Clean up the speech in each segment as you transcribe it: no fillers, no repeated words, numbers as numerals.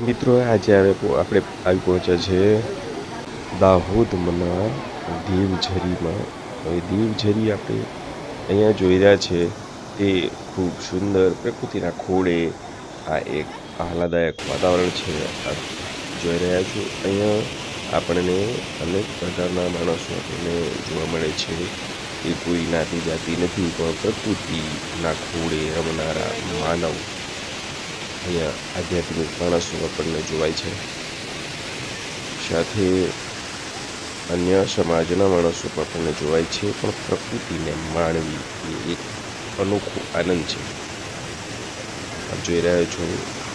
મિત્રો આજે આપણે આવી પહોંચ્યા છે દાહોદમાં દેવઝરીમાં. હવે દેવઝરી આપણે અહીંયા જોઈ રહ્યા છે તે ખૂબ સુંદર પ્રકૃતિના ખોળે આ એક આહલાદાયક વાતાવરણ છે. આ જોઈ રહ્યા છો અહીંયા આપણને અનેક પ્રકારના માણસો આપણને જોવા મળે છે. એ કોઈ નાતી જાતિ નથી, પણ પ્રકૃતિના ખોળે રમનારા માનવ અહીંયા આધ્યાત્મિક માણસો આપણને જોવાય છે. સાથે અન્ય સમાજના માણસો પણ આપણને જોવાય છે. પણ પ્રકૃતિને માણવી એ એક અનોખો આનંદ છે. આપ જોઈ રહ્યા છો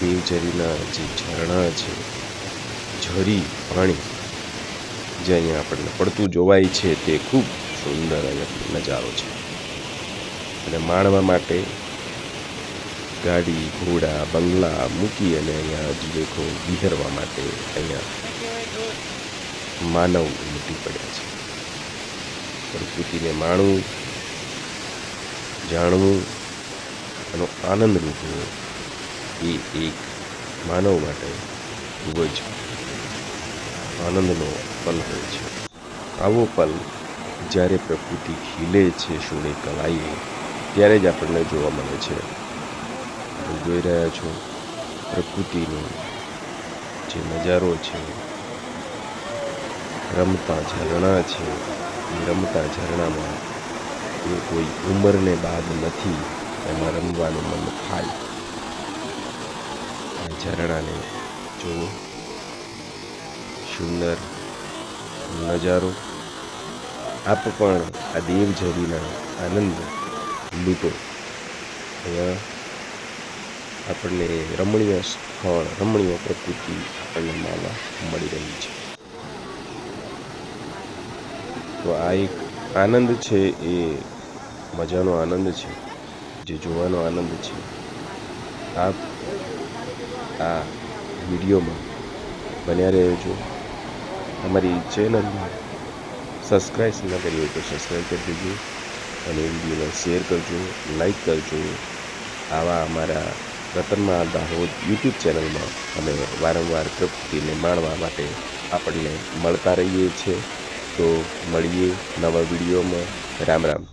દેવઝરીના જે ઝરણા છે, ઝરી પાણી જે અહીંયા આપણને પડતું જોવાય છે, તે ખૂબ સુંદર અહીંયા નજારો છે. અને માણવા માટે ગાડી, ઘોડા, બંગલા મૂકી અને અહીંયા જ દેખો વિહરવા માટે અહીંયા માનવ ઉમટી પડ્યા છે. પ્રકૃતિને માણવું, જાણવું, એનો આનંદ લૂંટવો એ એક માનવ માટે ખૂબ જ આનંદનો પલ હોય છે. આવો પલ જ્યારે પ્રકૃતિ ખીલે છે સોળે કલાઈએ, ત્યારે જ આપણને જોવા મળે છે. જોઈ રહ્યા છો પ્રકૃતિનો જે નજારો છે, રમતા ઝરણા છે. એ રમતા ઝરણામાં એ કોઈ ઉંમરને બાદ નથી, એમાં રમવાનું મન થાય. આ ઝરણાને જુઓ, સુંદર નજારો. આપ પણ આ દેવઝરીના આનંદ લૂંટો. અહીંયા આપણને રમણીય સ્થળ, રમણીય પ્રકૃતિ આપણને માનવા મળી રહી છે. તો આ એક આનંદ છે, એ મજાનો આનંદ છે, જે જોવાનો આનંદ છે. આપ આ વિડીયોમાં બન્યા રહેજો. અમારી ચેનલમાં સબસ્ક્રાઈબ ન કરી હોય તો સબસ્ક્રાઈબ કરી દેજો અને વિડીયોને શેર કરજો, લાઈક કરજો. આવા અમારા રતનમાં દાહોદ યુટ્યુબ ચેનલમાં અમે વારંવાર પ્રકૃતિને માણવા માટે આપણને મળતા રહીએ છીએ. તો મળીએ નવા વિડીયોમાં. રામ રામ.